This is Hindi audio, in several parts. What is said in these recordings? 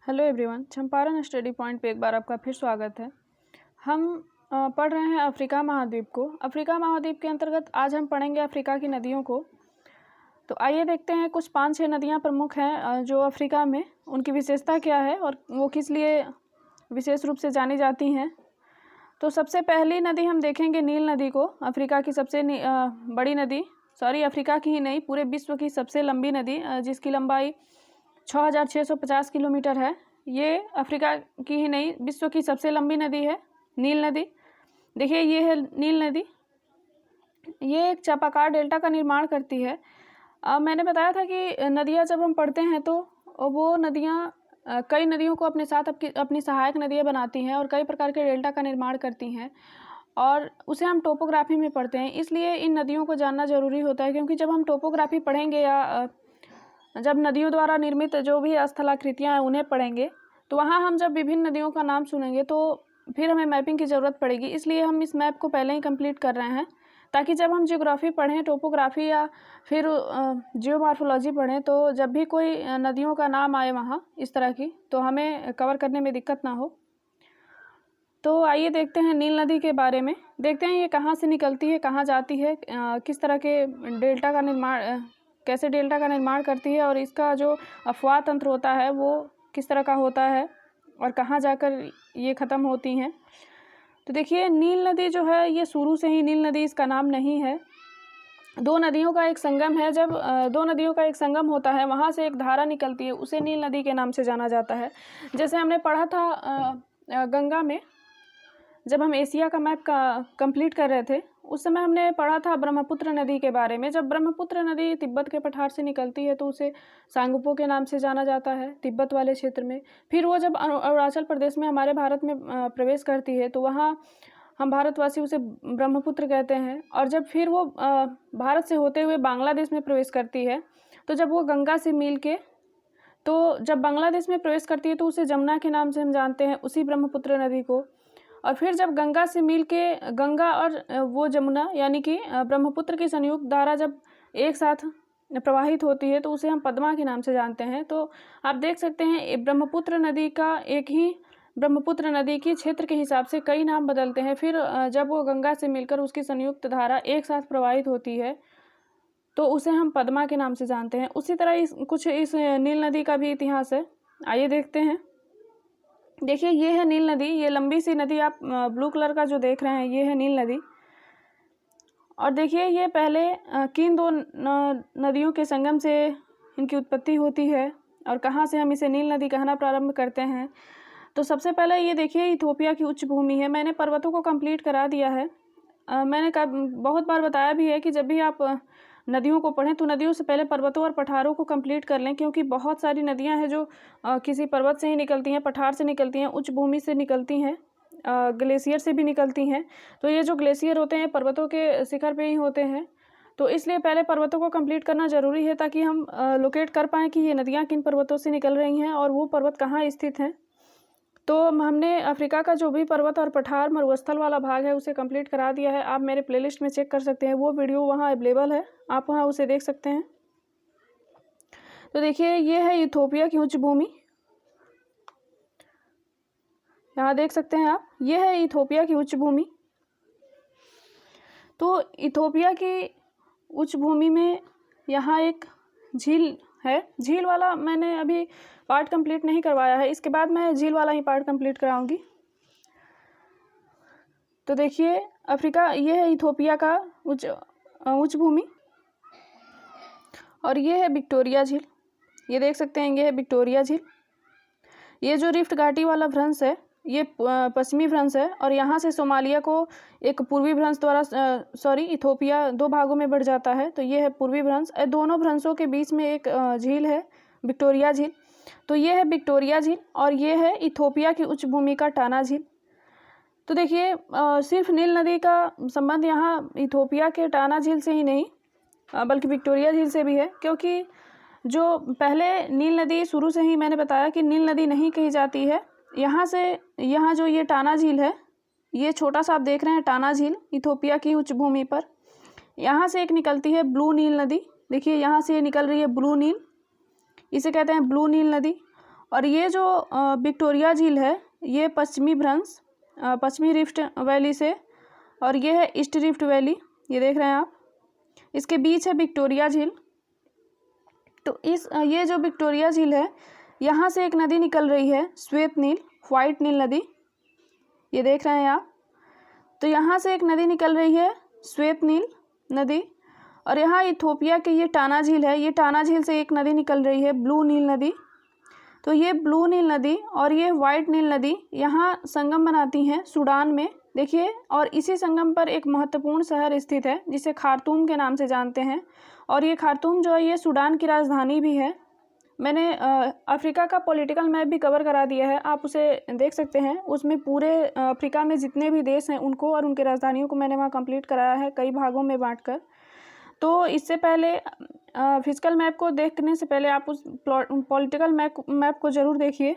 Hello everyone, Champaran study point पे एक बार आपका फिर स्वागत है। हम पढ़ रहे हैं अफ्रीका महाद्वीप को। अफ्रीका महाद्वीप के अंतर्गत आज हम पढ़ेंगे अफ्रीका की नदियों को। तो आइए देखते हैं कुछ 5-6 नदियां प्रमुख हैं जो अफ्रीका में, उनकी विशेषता क्या है और वो किस लिए विशेष रूप से जानी जाती हैं। तो सबसे पहली नदी हम देखेंगे नील नदी को। अफ्रीका की सबसे बड़ी नदी, अफ्रीका की ही नहीं पूरे विश्व की सबसे लंबी नदी, जिसकी लंबाई 6,650 किलोमीटर है। ये अफ्रीका की ही नहीं विश्व की सबसे लंबी नदी है नील नदी। देखिए ये है नील नदी। ये एक चापाकार डेल्टा का निर्माण करती है। मैंने बताया था कि नदियाँ जब हम पढ़ते हैं तो वो नदियाँ कई नदियों को अपने साथ अपनी सहायक नदियाँ बनाती हैं और कई प्रकार के डेल्टा का निर्माण करती हैं, और उसे हम टोपोग्राफी में पढ़ते हैं। इसलिए इन नदियों को जानना ज़रूरी होता है, क्योंकि जब हम टोपोग्राफी पढ़ेंगे या जब नदियों द्वारा निर्मित जो भी स्थलाकृतियाँ हैं उन्हें पढ़ेंगे, तो वहाँ हम जब विभिन्न नदियों का नाम सुनेंगे तो फिर हमें मैपिंग की ज़रूरत पड़ेगी। इसलिए हम इस मैप को पहले ही कंप्लीट कर रहे हैं, ताकि जब हम जियोग्राफी पढ़ें, टोपोग्राफी या फिर जियोमॉर्फोलॉजी पढ़ें, तो जब भी कोई नदियों का नाम आए वहाँ इस तरह की, तो हमें कवर करने में दिक्कत ना हो। तो आइए देखते हैं नील नदी के बारे में। देखते हैं ये कहाँ से निकलती है, कहाँ जाती है, किस तरह के डेल्टा का निर्माण, कैसे डेल्टा का निर्माण करती है, और इसका जो अफवाह तंत्र होता है वो किस तरह का होता है और कहाँ जाकर ये ख़त्म होती हैं। तो देखिए नील नदी जो है ये शुरू से ही नील नदी इसका नाम नहीं है। दो नदियों का एक संगम है। जब दो नदियों का एक संगम होता है, वहाँ से एक धारा निकलती है, उसे नील नदी के नाम से जाना जाता है। जैसे हमने पढ़ा था गंगा में, जब हम एशिया का मैप कंप्लीट कर रहे थे, उस समय हमने पढ़ा था ब्रह्मपुत्र नदी के बारे में। जब ब्रह्मपुत्र नदी तिब्बत के पठार से निकलती है तो उसे सांगपो के नाम से जाना जाता है तिब्बत वाले क्षेत्र में। फिर वो जब अरुणाचल प्रदेश में हमारे भारत में प्रवेश करती है तो वहाँ हम भारतवासी उसे ब्रह्मपुत्र कहते हैं। और जब फिर वो भारत से होते हुए बांग्लादेश में प्रवेश करती है, तो जब वो गंगा से मिल के, तो जब बांग्लादेश में प्रवेश करती है तो उसे जमुना के नाम से हम जानते हैं, उसी ब्रह्मपुत्र नदी को। और फिर जब गंगा से मिल के गंगा और वो जमुना यानी कि ब्रह्मपुत्र की संयुक्त धारा जब एक साथ प्रवाहित होती है तो उसे हम पद्मा के नाम से जानते हैं। तो आप देख सकते हैं ब्रह्मपुत्र नदी का एक ही ब्रह्मपुत्र नदी के क्षेत्र के हिसाब से कई नाम बदलते हैं। फिर जब वो गंगा से मिलकर उसकी संयुक्त धारा एक साथ प्रवाहित होती है तो उसे हम पद्मा के नाम से जानते हैं। उसी तरह कुछ इस नील नदी का भी इतिहास है। आइए देखते हैं। देखिए ये है नील नदी। ये लंबी सी नदी आप ब्लू कलर का जो देख रहे हैं ये है नील नदी। और देखिए ये पहले किन दो नदियों के संगम से इनकी उत्पत्ति होती है और कहाँ से हम इसे नील नदी कहना प्रारंभ करते हैं। तो सबसे पहले ये देखिए इथोपिया की उच्च भूमि है। मैंने पर्वतों को कंप्लीट करा दिया है। मैंने बहुत बार बताया भी है कि जब भी आप नदियों को पढ़ें तो नदियों से पहले पर्वतों और पठारों को कंप्लीट कर लें, क्योंकि बहुत सारी नदियां हैं जो किसी पर्वत से ही निकलती हैं, पठार से निकलती हैं, उच्च भूमि से निकलती हैं, ग्लेशियर से भी निकलती हैं। तो ये जो ग्लेशियर होते हैं पर्वतों के शिखर पे ही होते हैं। तो इसलिए पहले पर्वतों को कंप्लीट करना ज़रूरी है, ताकि हम लोकेट कर पाएँ कि ये नदियाँ किन पर्वतों से निकल रही हैं और वो पर्वत कहाँ स्थित हैं। तो हमने अफ्रीका का जो भी पर्वत और पठार मरुस्थल वाला भाग है उसे कंप्लीट करा दिया है। आप मेरे प्लेलिस्ट में चेक कर सकते हैं, वो वीडियो वहाँ अवेलेबल है, आप वहाँ उसे देख सकते हैं। तो देखिए ये है इथोपिया की उच्च भूमि, यहाँ देख सकते हैं आप, ये है इथोपिया की उच्च भूमि। तो इथोपिया की उच्च भूमि में यहाँ एक झील है। झील वाला मैंने अभी पार्ट कंप्लीट नहीं करवाया है, इसके बाद मैं झील वाला ही पार्ट कंप्लीट कराऊंगी। तो देखिए अफ्रीका, ये है इथोपिया का उच्च भूमि, और ये है विक्टोरिया झील। ये देख सकते हैं, ये है विक्टोरिया झील। ये जो रिफ्ट घाटी वाला भ्रंश है ये पश्चिमी भ्रंश है, और यहाँ से सोमालिया को एक पूर्वी भ्रंश द्वारा इथोपिया दो भागों में बढ़ जाता है। तो ये है पूर्वी भ्रंश। दोनों भ्रंशों के बीच में एक झील है, विक्टोरिया झील। तो ये है विक्टोरिया झील, और ये है इथोपिया की उच्च भूमि का टाना झील। तो देखिए सिर्फ नील नदी का संबंध यहाँ इथोपिया के टाना झील से ही नहीं बल्कि विक्टोरिया झील से भी है, क्योंकि जो पहले नील नदी शुरू से ही मैंने बताया कि नील नदी नहीं कही जाती है। यहाँ से यहाँ जो ये टाना झील है, ये छोटा सा आप देख रहे हैं टाना झील इथोपिया की उच्च भूमि पर, यहाँ से एक निकलती है ब्लू नील नदी। देखिए यहाँ से ये निकल रही है ब्लू नील, इसे कहते हैं ब्लू नील नदी। और ये जो विक्टोरिया झील है ये पश्चिमी भ्रंश पश्चिमी रिफ्ट वैली से, और ये है ईस्ट रिफ्ट वैली, ये देख रहे हैं आप, इसके बीच है विक्टोरिया झील। तो ये जो विक्टोरिया झील है यहाँ से एक नदी निकल रही है श्वेत नील, वाइट नील नदी, ये देख रहे हैं आप। तो यहाँ से एक नदी निकल रही है श्वेत नील नदी, और यहाँ इथोपिया के ये टाना झील है, ये टाना झील से एक नदी निकल रही है ब्लू नील नदी। तो ये ब्लू नील नदी और ये वाइट नील नदी यहाँ संगम बनाती हैं सूडान में, देखिए। और इसी संगम पर एक महत्वपूर्ण शहर स्थित है जिसे खार्तूम के नाम से जानते हैं, और ये खार्तूम जो है ये सूडान की राजधानी भी है। मैंने अफ्रीका का पॉलिटिकल मैप भी कवर करा दिया है, आप उसे देख सकते हैं। उसमें पूरे अफ्रीका में जितने भी देश हैं उनको और उनके राजधानियों को मैंने वहाँ कंप्लीट कराया है कई भागों में बांटकर। तो इससे पहले फिजिकल मैप को देखने से पहले आप उस पॉलिटिकल मैप को ज़रूर देखिए।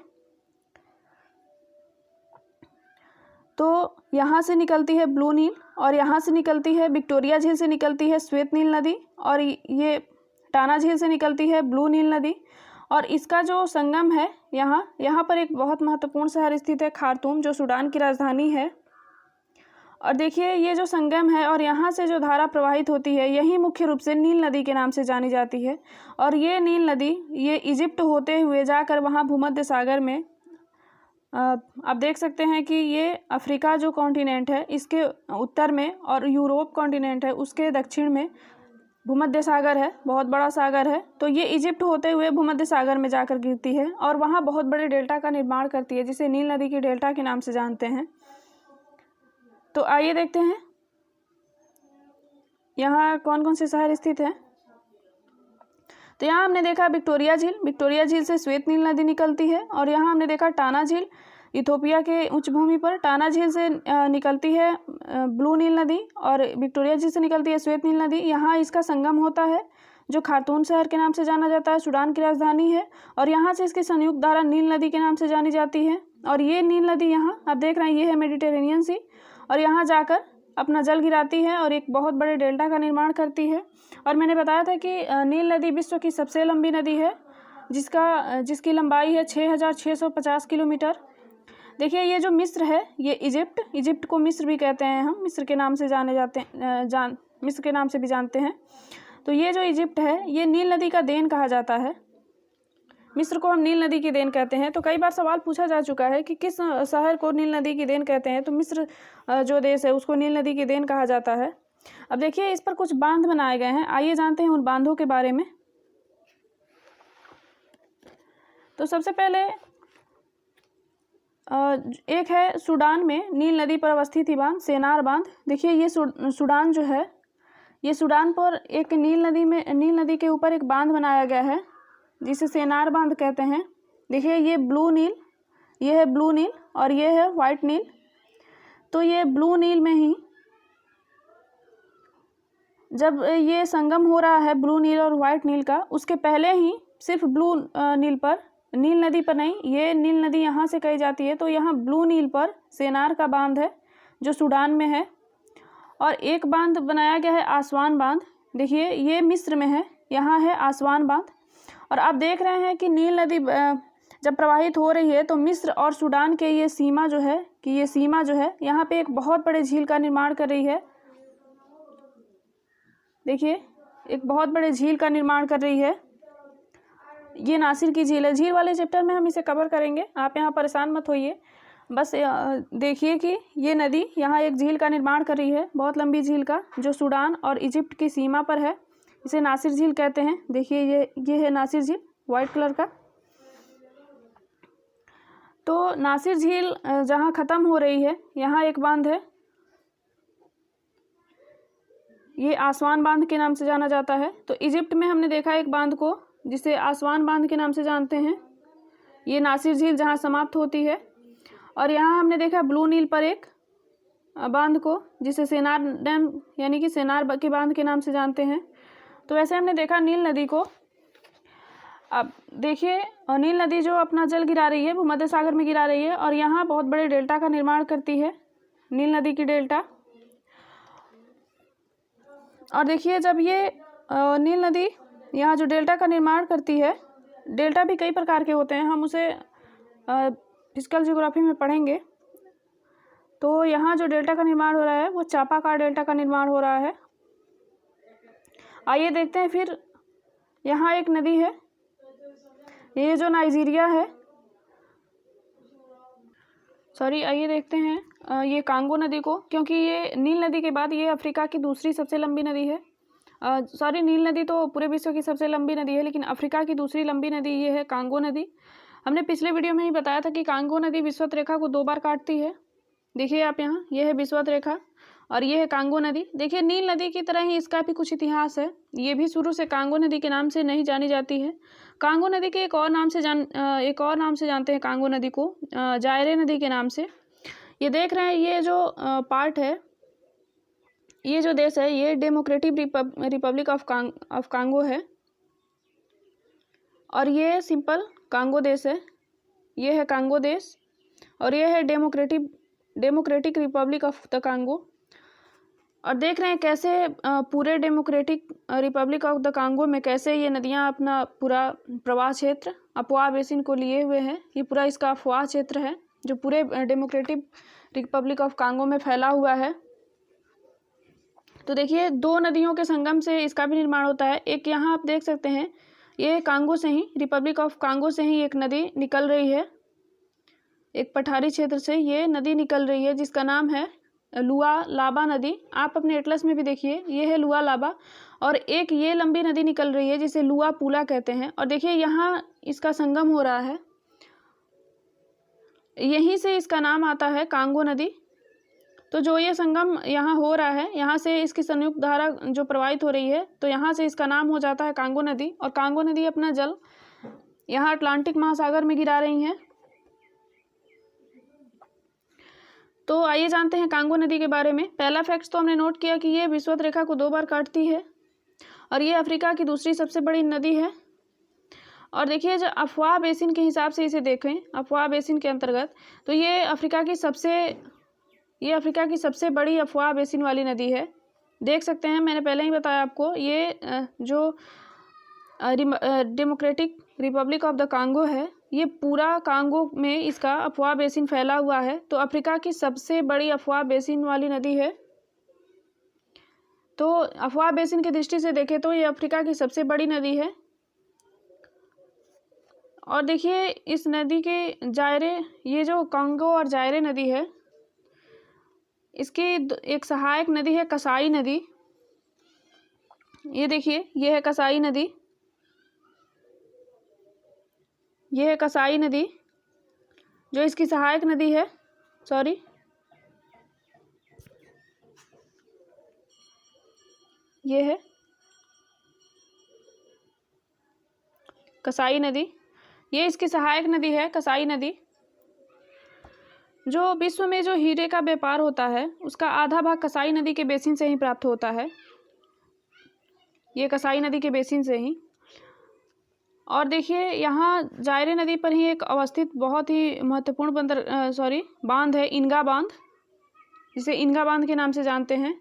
तो यहाँ से निकलती है ब्लू नील, और यहाँ से निकलती है विक्टोरिया झील से निकलती है श्वेत नील नदी, और ये टाना झील से निकलती है ब्लू नील नदी। और इसका जो संगम है यहाँ पर एक बहुत महत्वपूर्ण शहर स्थित है खार्तूम, जो सूडान की राजधानी है। और देखिए ये जो संगम है और यहाँ से जो धारा प्रवाहित होती है यही मुख्य रूप से नील नदी के नाम से जानी जाती है। और ये नील नदी ये इजिप्ट होते हुए जाकर वहाँ भूमध्य सागर में, आप देख सकते हैं कि ये अफ्रीका जो कॉन्टिनेंट है इसके उत्तर में, और यूरोप कॉन्टिनेंट है उसके दक्षिण में भूमध्य सागर है, बहुत बड़ा सागर है। तो ये इजिप्ट होते हुए भूमध्य सागर में जाकर गिरती है और वहाँ बहुत बड़े डेल्टा का निर्माण करती है, जिसे नील नदी की डेल्टा के नाम से जानते हैं। तो आइए देखते हैं यहाँ कौन कौन से शहर स्थित हैं। तो यहाँ हमने देखा विक्टोरिया झील, विक्टोरिया झील से श्वेत नील नदी निकलती है। और यहाँ हमने देखा टाना झील, इथोपिया के उच्च भूमि पर टाना झील से निकलती है ब्लू नील नदी, और विक्टोरिया झील से निकलती है श्वेत नील नदी। यहाँ इसका संगम होता है जो खार्तूम शहर के नाम से जाना जाता है, सूडान की राजधानी है। और यहाँ से इसकी संयुक्त धारा नील नदी के नाम से जानी जाती है। और ये नील नदी यहाँ आप देख रहे हैं ये है मेडिटेरेनियन सी, और यहाँ जाकर अपना जल गिराती है और एक बहुत बड़े डेल्टा का निर्माण करती है। और मैंने बताया था कि नील नदी विश्व की सबसे लंबी नदी है, जिसकी लंबाई है 6650 किलोमीटर। देखिए ये जो मिस्र है, ये इजिप्ट को मिस्र भी कहते हैं, हम मिस्र के नाम से जाने जाते हैं, मिस्र के नाम से भी जानते हैं। तो ये जो इजिप्ट है ये नील नदी का देन कहा जाता है, मिस्र को हम नील नदी की देन कहते हैं। तो कई बार सवाल पूछा जा चुका है कि किस शहर को नील नदी की देन कहते हैं, तो मिस्र जो देश है उसको नील नदी की देन कहा जाता है। अब देखिए इस पर कुछ बांध बनाए गए हैं, आइए जानते हैं उन बांधों के बारे में। तो सबसे पहले एक है सूडान में नील नदी पर अवस्थित ही बांध, सेनार बांध। देखिए ये सूडान जो है, ये सूडान पर एक नील नदी के ऊपर एक बांध बनाया गया है जिसे सेनार बांध कहते हैं। देखिए ये ब्लू नील, ये है ब्लू नील और ये है वाइट नील। तो ये ब्लू नील में ही जब ये संगम हो रहा है ब्लू नील और वाइट नील का, उसके पहले ही सिर्फ ब्लू नील पर, नील नदी पर नहीं, ये नील नदी यहाँ से कही जाती है। तो यहाँ ब्लू नील पर सेनार का बांध है जो सूडान में है। और एक बांध बनाया गया है आसवान बांध, देखिए ये मिस्र में है, यहाँ है आसवान बांध। और आप देख रहे हैं कि नील नदी जब प्रवाहित हो रही है तो मिस्र और सूडान के ये सीमा जो है यहाँ पे एक बहुत बड़े झील का निर्माण कर रही है। देखिए एक बहुत बड़े झील का निर्माण कर रही है, ये नासिर की झील है। झील वाले चैप्टर में हम इसे कवर करेंगे, आप यहाँ परेशान मत होइए। बस देखिए कि ये नदी यहाँ एक झील का निर्माण कर रही है, बहुत लंबी झील का, जो सूडान और इजिप्ट की सीमा पर है। इसे नासिर झील कहते हैं। देखिए ये है नासिर झील वाइट कलर का। तो नासिर झील जहाँ ख़त्म हो रही है यहाँ एक बांध है, ये आसवान बांध के नाम से जाना जाता है। तो इजिप्ट में हमने देखा एक बांध को जिसे आसवान बांध के नाम से जानते हैं, ये नासिर झील जहाँ समाप्त होती है। और यहाँ हमने देखा ब्लू नील पर एक बांध को जिसे सेनार डैम यानी कि सेनार के बांध के नाम से जानते हैं। तो वैसे हमने देखा नील नदी को। अब देखिए नील नदी जो अपना जल गिरा रही है भूमध्य सागर में गिरा रही है और यहाँ बहुत बड़े डेल्टा का निर्माण करती है, नील नदी की डेल्टा। और देखिए जब ये नील नदी यहाँ जो डेल्टा का निर्माण करती है, डेल्टा भी कई प्रकार के होते हैं, हम उसे फिजिकल ज्योग्राफी में पढ़ेंगे तो यहाँ जो डेल्टा का निर्माण हो रहा है वो चापाकार डेल्टा का निर्माण हो रहा है। आइए देखते हैं फिर, यहाँ एक नदी है, ये जो नाइजीरिया है, आइए देखते हैं ये कांगो नदी को, क्योंकि ये नील नदी के बाद ये अफ्रीका की दूसरी सबसे लंबी नदी है। नील नदी तो पूरे विश्व की सबसे लंबी नदी है, लेकिन अफ्रीका की दूसरी लंबी नदी ये है कांगो नदी। हमने पिछले वीडियो में ही बताया था कि कांगो नदी विषुवत रेखा को 2 बार काटती है। देखिए आप यहाँ, ये है विषुवत रेखा और ये है कांगो नदी। देखिए नील नदी की तरह ही इसका भी कुछ इतिहास है। ये भी शुरू से कांगो नदी के नाम से नहीं जानी जाती है। कांगो नदी के एक और नाम से जानते हैं कांगो नदी को, जायरे नदी के नाम से। ये देख रहे हैं, ये जो पार्ट है, ये जो देश है, ये डेमोक्रेटिक रिपब्लिक ऑफ कांगो है और ये सिंपल कांगो देश है। ये है कांगो देश और ये है democratic Republic of the Congo. और देख रहे हैं कैसे पूरे democratic Republic of the Congo में कैसे ये नदियां अपना पूरा प्रवाह क्षेत्र अफवाह बेसिन को लिए हुए हैं। ये पूरा इसका अफवाह क्षेत्र है जो पूरे डेमोक्रेटिक रिपब्लिक ऑफ कांगो में फैला हुआ है। तो देखिए 2 नदियों के संगम से इसका भी निर्माण होता है। एक यहाँ आप देख सकते हैं, ये कांगो से ही, रिपब्लिक ऑफ कांगो से ही एक नदी निकल रही है, एक पठारी क्षेत्र से ये नदी निकल रही है जिसका नाम है लुआलाबा नदी। आप अपने एटलस में भी देखिए, ये है लुआलाबा। और एक ये लंबी नदी निकल रही है जिसे लुआपूला कहते हैं। और देखिए यहाँ इसका संगम हो रहा है, यहीं से इसका नाम आता है कांगो नदी। तो जो ये संगम यहाँ हो रहा है, यहाँ से इसकी संयुक्त धारा जो प्रवाहित हो रही है, तो यहाँ से इसका नाम हो जाता है कांगो नदी। और कांगो नदी अपना जल यहाँ अटलांटिक महासागर में गिरा रही हैं। तो आइए जानते हैं कांगो नदी के बारे में। पहला फैक्ट तो हमने नोट किया कि ये विषुवत रेखा को 2 बार काटती है और ये अफ्रीका की दूसरी सबसे बड़ी नदी है। और देखिए जो अफवाह बेसिन के हिसाब से इसे देखें, अफवाह बेसिन के अंतर्गत, तो ये अफ्रीका की सबसे बड़ी अफवाह बेसिन वाली नदी है। देख सकते हैं, मैंने पहले ही बताया आपको, ये जो democratic Republic of the Congo है, ये पूरा कांगो में इसका अफवाह बेसिन फैला हुआ है। तो अफ्रीका की सबसे बड़ी अफवाह बेसिन वाली नदी है। तो अफवाह बेसिन की दृष्टि से देखें तो ये अफ्रीका की सबसे बड़ी नदी है। और देखिए इस नदी के जायरे, ये जो कांगो और जायरे नदी है, इसकी एक सहायक नदी है कसाई नदी। ये देखिए, ये है कसाई नदी, ये है कसाई नदी जो इसकी सहायक नदी है। ये है कसाई नदी, ये इसकी सहायक नदी है कसाई नदी। जो विश्व में जो हीरे का व्यापार होता है उसका आधा भाग कसाई नदी के बेसिन से ही प्राप्त होता है, ये कसाई नदी के बेसिन से ही। और देखिए यहाँ जायरे नदी पर ही एक अवस्थित बहुत ही महत्वपूर्ण बांध है, इनगा बांध, जिसे इनगा बांध के नाम से जानते हैं।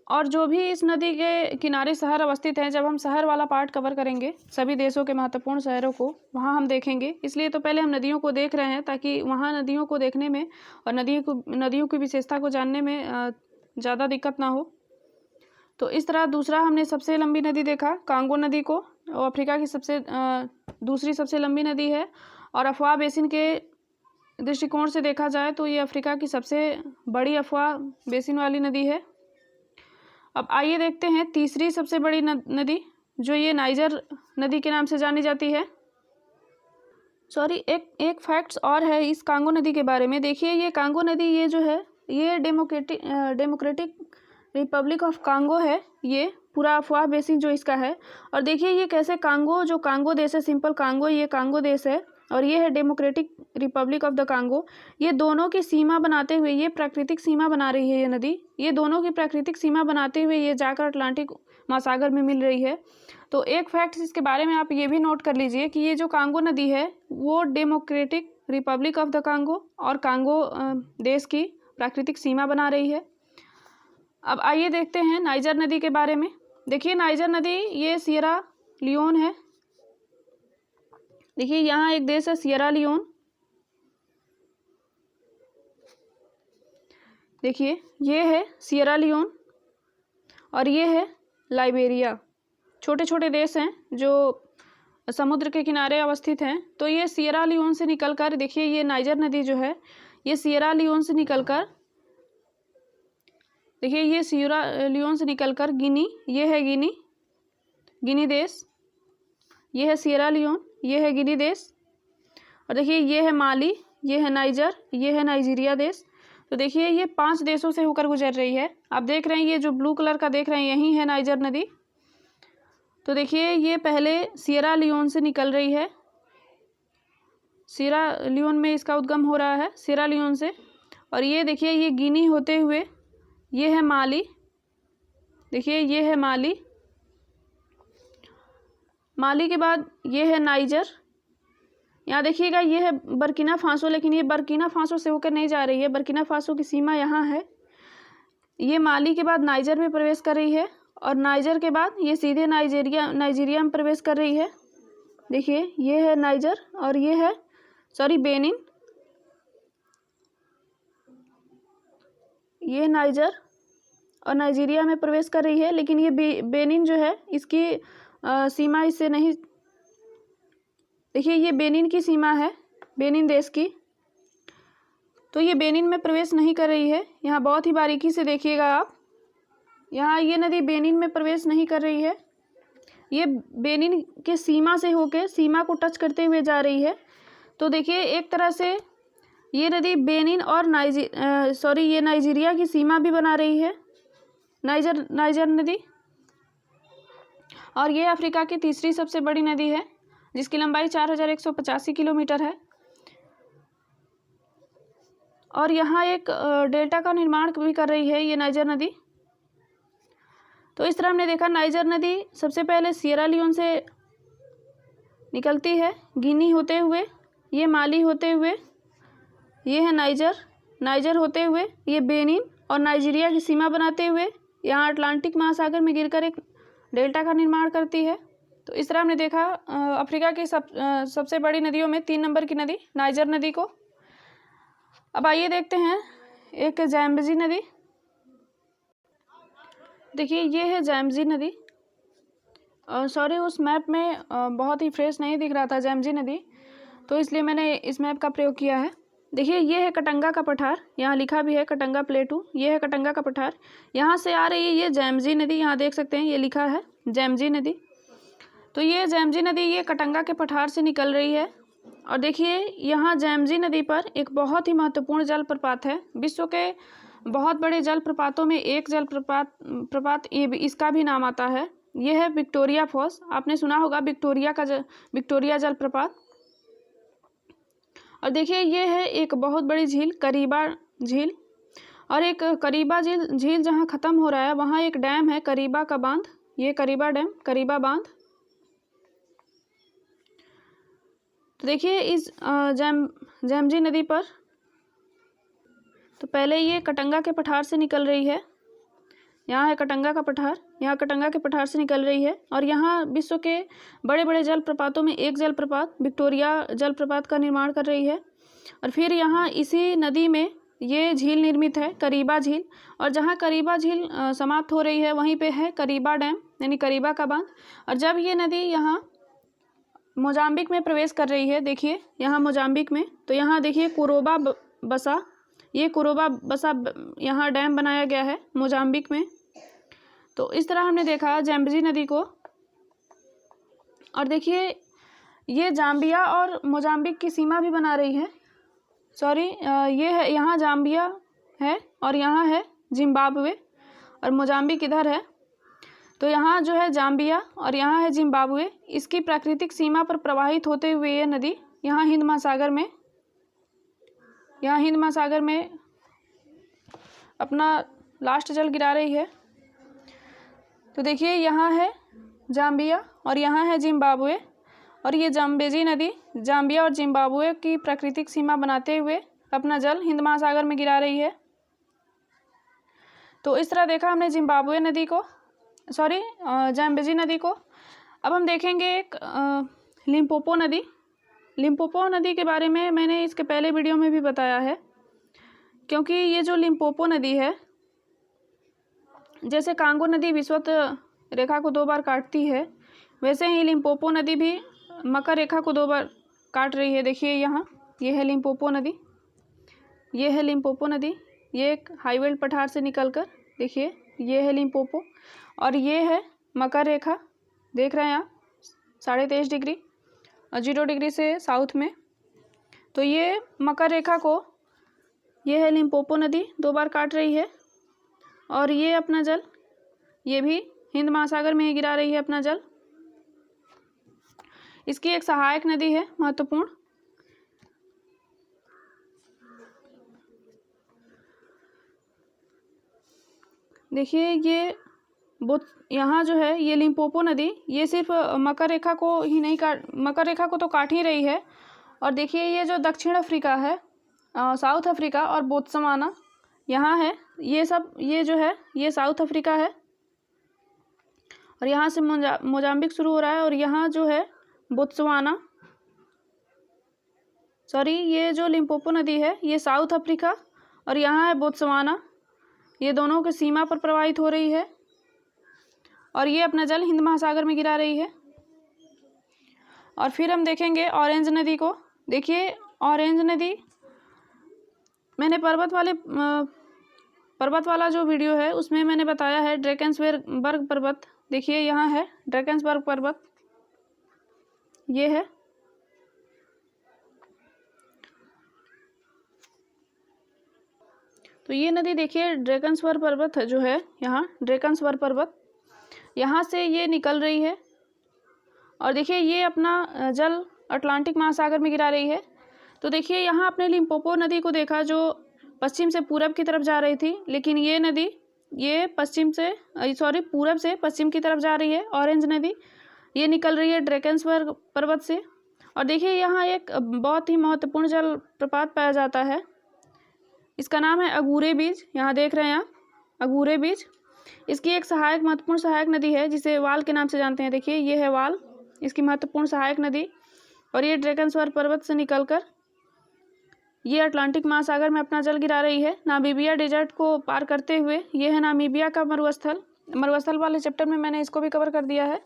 और जो भी इस नदी के किनारे शहर अवस्थित हैं, जब हम शहर वाला पार्ट कवर करेंगे सभी देशों के महत्वपूर्ण शहरों को, वहाँ हम देखेंगे। इसलिए तो पहले हम नदियों को देख रहे हैं ताकि वहाँ नदियों को देखने में और नदियों की विशेषता को जानने में ज़्यादा दिक्कत ना हो। तो इस तरह दूसरा हमने सबसे लंबी नदी देखा कांगो नदी को, वो अफ्रीका की दूसरी सबसे लंबी नदी है। और अफवाह बेसिन के दृष्टिकोण से देखा जाए तो ये अफ्रीका की सबसे बड़ी अफवाह बेसिन वाली नदी है। अब आइए देखते हैं तीसरी सबसे बड़ी नदी, जो ये नाइजर नदी के नाम से जानी जाती है। एक फैक्ट्स और है इस कांगो नदी के बारे में। देखिए ये कांगो नदी, ये जो है ये डेमोक्रेटिक रिपब्लिक ऑफ कांगो है, ये पूरा अफवाह बेसिन जो इसका है। और देखिए ये कैसे कांगो, जो कांगो देश है, सिंपल कांगो, ये कांगो देश है और ये है democratic Republic of the Congo. ये दोनों की सीमा बनाते हुए ये प्राकृतिक सीमा बना रही है। ये नदी, ये दोनों की प्राकृतिक सीमा बनाते हुए ये जाकर अटलांटिक महासागर में मिल रही है। तो एक फैक्ट इसके बारे में आप ये भी नोट कर लीजिए कि ये जो कांगो नदी है वो democratic Republic of the Congo और कांगो देश की प्राकृतिक सीमा बना रही है। अब आइए देखते हैं नाइजर नदी के बारे में। देखिए नाइजर नदी, ये सियरा लियोन है, देखिए यहाँ एक देश है सियरा लियोन, देखिए ये है सियरा लियोन और ये है लाइबेरिया। छोटे छोटे देश हैं जो समुद्र के किनारे अवस्थित हैं। तो ये सियरा लियोन से निकलकर, देखिए ये नाइजर नदी जो है ये सियरा लियोन से निकलकर, देखिए ये सियरा लियोन से निकलकर गिनी, ये है गिनी देश, ये है सियरा लियोन, ये है गिनी देश, और देखिए ये है माली, ये है नाइजर, ये है नाइजीरिया देश। तो देखिए ये 5 देशों से होकर गुजर रही है। आप देख रहे हैं ये जो ब्लू कलर का देख रहे हैं यही है नाइजर नदी। तो देखिए ये पहले सियरा लियोन से निकल रही है, सियरा लियोन में इसका उद्गम हो रहा है, सियरा लियोन से। और ये देखिए ये गिनी होते हुए ये है माली, देखिए ये है माली, माली के बाद ये है नाइजर। यहाँ देखिएगा ये है बर्किना फासो, लेकिन ये बर्किना फासो से होकर नहीं जा रही है, बर्किना फासो की सीमा यहाँ है। ये माली के बाद नाइजर में प्रवेश कर रही है और नाइजर के बाद ये सीधे नाइजीरिया में प्रवेश कर रही है। देखिए ये है नाइजर और ये है बेनिन, ये नाइजर और नाइजीरिया में प्रवेश कर रही है। लेकिन ये बेनिन जो है इसकी सीमा इससे नहीं, देखिए ये बेनिन की सीमा है, बेनिन देश की, तो ये बेनिन में प्रवेश नहीं कर रही है। यहाँ बहुत ही बारीकी से देखिएगा आप, यहाँ ये नदी बेनिन में प्रवेश नहीं कर रही है, ये बेनिन के सीमा से होकर सीमा को टच करते हुए जा रही है। तो देखिए एक तरह से ये नदी बेनिन और ये नाइजीरिया की सीमा भी बना रही है, नाइजर नदी। और ये अफ्रीका की तीसरी सबसे बड़ी नदी है जिसकी लंबाई 4185 किलोमीटर है। और यहाँ एक डेल्टा का निर्माण भी कर रही है ये नाइजर नदी। तो इस तरह हमने देखा नाइजर नदी सबसे पहले सियरा लियोन से निकलती है, गिनी होते हुए, ये माली होते हुए, ये है नाइजर होते हुए ये बेनिन और नाइजीरिया की सीमा बनाते हुए यहाँ अटलांटिक महासागर में गिरकर एक डेल्टा का निर्माण करती है। तो इस तरह हमने देखा अफ्रीका की सबसे बड़ी नदियों में 3 नंबर की नदी नाइजर नदी को। अब आइए देखते हैं एक ज़ैम्बेजी नदी। देखिए ये है ज़ैम्बेजी नदी, उस मैप में बहुत ही फ्रेश नहीं दिख रहा था ज़ैम्बेजी नदी, तो इसलिए मैंने इस मैप का प्रयोग किया है। देखिए ये है कटंगा का पठार, यहाँ लिखा भी है कटंगा प्लेटू, ये है कटंगा का पठार, यहाँ से आ रही है ये ज़ैम्बेजी नदी, यहाँ देख सकते हैं ये लिखा है ज़ैम्बेजी नदी। तो ये ज़ैम्बेजी नदी ये कटंगा के पठार से निकल रही है। और देखिए यहाँ ज़ैम्बेजी नदी पर एक बहुत ही महत्वपूर्ण जलप्रपात है, विश्व के बहुत बड़े जलप्रपातों में एक जलप्रपात इसका भी नाम आता है, ये है विक्टोरिया फॉल्स। आपने सुना होगा विक्टोरिया जलप्रपात। और देखिए ये है एक बहुत बड़ी झील करीबा झील, और एक करीबा झील जहाँ ख़त्म हो रहा है वहाँ एक डैम है करीबा का बांध, ये करीबा डैम, करीबा बांध। तो देखिए इस ज़ैम्बेजी नदी पर तो पहले ये कटंगा के पठार से निकल रही है, यहाँ है कटंगा का पठार, यहाँ कटंगा के पठार से निकल रही है। और यहाँ विश्व के बड़े बड़े जलप्रपातों में एक जलप्रपात विक्टोरिया जलप्रपात का निर्माण कर रही है। और फिर यहाँ इसी नदी में ये झील निर्मित है करीबा झील, और जहाँ करीबा झील समाप्त हो रही है वहीं पे है करीबा डैम यानी करीबा का बांध। और जब ये नदी यहाँ मोजाम्बिक में प्रवेश कर रही है, देखिए यहाँ मोजाम्बिक में, तो यहाँ देखिए कुरोबा बसा, ये कुरोबा बसा यहाँ डैम बनाया गया है मोजाम्बिक में। तो इस तरह हमने देखा ज़ैम्बेजी नदी को। और देखिए ये जाम्बिया और मोजाम्बिक की सीमा भी बना रही है, ये है यहाँ जाम्बिया है और यहाँ है जिम्बाब्वे और मोजाम्बिक इधर है। तो यहाँ जो है जाम्बिया और यहाँ है जिम्बाब्वे, इसकी प्राकृतिक सीमा पर प्रवाहित होते हुए ये नदी यहाँ हिंद महासागर में अपना लास्ट जल गिरा रही है। तो देखिए यहाँ है जाम्बिया और यहाँ है जिम्बाब्वे, और ये ज़ैम्बेजी नदी जाम्बिया और जिम्बाब्वे की प्राकृतिक सीमा बनाते हुए अपना जल हिंद महासागर में गिरा रही है। तो इस तरह देखा हमने ज़ैम्बेजी नदी को। अब हम देखेंगे एक लिम्पोपो नदी। लिम्पोपो नदी के बारे में मैंने इसके पहले वीडियो में भी बताया है, क्योंकि ये जो लिम्पोपो नदी है, जैसे कांगो नदी विषुवत रेखा को 2 बार काटती है, वैसे ही लिम्पोपो नदी भी मकर रेखा को 2 बार काट रही है। देखिए यहाँ ये है लिम्पोपो नदी, ये है लिम्पोपो नदी, ये एक हाईवेल्ड पठार से निकलकर देखिए ये है लिम्पोपो, और ये है मकर रेखा, देख रहे हैं आप 23.5 डिग्री और 0 डिग्री से साउथ में। तो ये मकर रेखा को, ये है लिम्पोपो नदी 2 बार काट रही है, और ये अपना जल ये भी हिंद महासागर में ही गिरा रही है अपना जल। इसकी एक सहायक नदी है महत्वपूर्ण, देखिए ये यहाँ जो है ये लिम्पोपो नदी, ये सिर्फ मकर रेखा को ही नहीं मकर रेखा को तो काट ही रही है। और देखिए ये जो दक्षिण अफ्रीका है, साउथ अफ्रीका और बोत्सवाना यहाँ है, ये सब ये जो है ये साउथ अफ्रीका है, और यहाँ से मोजाम्बिक शुरू हो रहा है, और यहाँ जो है बोत्सवाना, सॉरी ये जो लिम्पोपो नदी है ये साउथ अफ्रीका और यहाँ है बोत्सवाना, ये दोनों के सीमा पर प्रवाहित हो रही है, और ये अपना जल हिंद महासागर में गिरा रही है। और फिर हम देखेंगे ऑरेंज नदी को। देखिए ऑरेंज नदी, मैंने पर्वत वाला जो वीडियो है उसमें मैंने बताया है ड्रैकेंसबर्ग पर्वत, देखिए यहाँ है ड्रैकेंसबर्ग पर्वत, ये है। तो ये नदी देखिए ड्रैकेंसबर्ग पर्वत है जो है, यहाँ ड्रैकेंसबर्ग पर्वत, यहाँ से ये निकल रही है, और देखिए ये अपना जल अटलांटिक महासागर में गिरा रही है। तो देखिए यहाँ आपने लिम्पोपो नदी को देखा जो पश्चिम से पूरब की तरफ जा रही थी, लेकिन ये नदी ये पूरब से पश्चिम की तरफ जा रही है। ऑरेंज नदी ये निकल रही है ड्रैकेंसबर्ग पर्वत से। और देखिए यहाँ एक बहुत ही महत्वपूर्ण जल प्रपात पाया जाता है, इसका नाम है अगूरे बीज, यहाँ देख रहे हैं आप अगूरे बीज। इसकी एक महत्वपूर्ण सहायक नदी है जिसे वाल के नाम से जानते हैं, देखिए ये है वाल, इसकी महत्वपूर्ण सहायक नदी, और ये ड्रैकेंसबर्ग पर्वत से निकलकर ये अटलांटिक महासागर में अपना जल गिरा रही है। नामीबिया डेजर्ट को पार करते हुए ये है नामीबिया का मरुस्थल वाले चैप्टर में मैंने इसको भी कवर कर दिया है।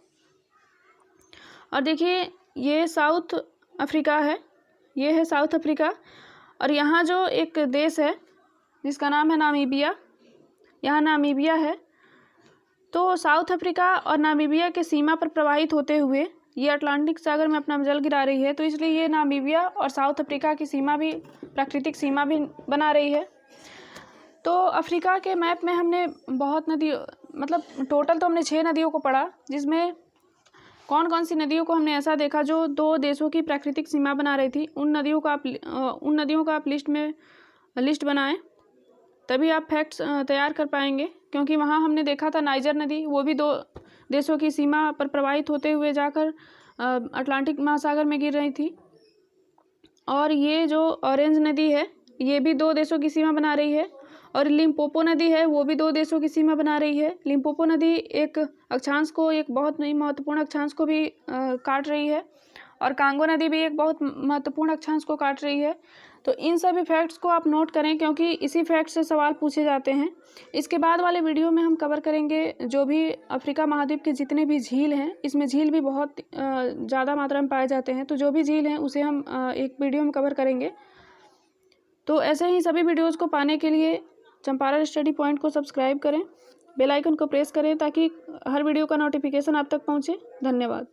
और देखिए ये साउथ अफ्रीका है, ये है साउथ अफ्रीका, और यहाँ जो एक देश है जिसका नाम है नामीबिया, यहाँ नामीबिया है। तो साउथ अफ्रीका और नामीबिया के सीमा पर प्रवाहित होते हुए ये अटलांटिक सागर में अपना जल गिरा रही है, तो इसलिए ये नामीबिया और साउथ अफ्रीका की सीमा भी, प्राकृतिक सीमा भी बना रही है। तो अफ्रीका के मैप में हमने बहुत नदी, मतलब टोटल तो हमने 6 नदियों को पढ़ा, जिसमें कौन कौन सी नदियों को हमने ऐसा देखा जो 2 देशों की प्राकृतिक सीमा बना रही थी। उन नदियों का आप लिस्ट बनाएं, तभी आप फैक्ट्स तैयार कर पाएंगे, क्योंकि वहाँ हमने देखा था नाइजर नदी, वो भी 2 देशों की सीमा पर प्रवाहित होते हुए जाकर अटलांटिक महासागर में गिर रही थी। और ये जो ऑरेंज नदी है ये भी 2 देशों की सीमा बना रही है, और लिम्पोपो नदी है वो भी 2 देशों की सीमा बना रही है। लिम्पोपो नदी एक बहुत ही महत्वपूर्ण अक्षांश को भी काट रही है, और कांगो नदी भी एक बहुत महत्वपूर्ण अक्षांश को काट रही है। तो इन सभी फैक्ट्स को आप नोट करें, क्योंकि इसी फैक्ट से सवाल पूछे जाते हैं। इसके बाद वाले वीडियो में हम कवर करेंगे जो भी अफ्रीका महाद्वीप के जितने भी झील हैं, इसमें झील भी बहुत ज़्यादा मात्रा में पाए जाते हैं, तो जो भी झील हैं उसे हम एक वीडियो में कवर करेंगे। तो ऐसे ही सभी वीडियोज़ को पाने के लिए चंपारण स्टडी पॉइंट को सब्सक्राइब करें, बेल आइकन को प्रेस करें ताकि हर वीडियो का नोटिफिकेशन आप तक पहुँचे। धन्यवाद।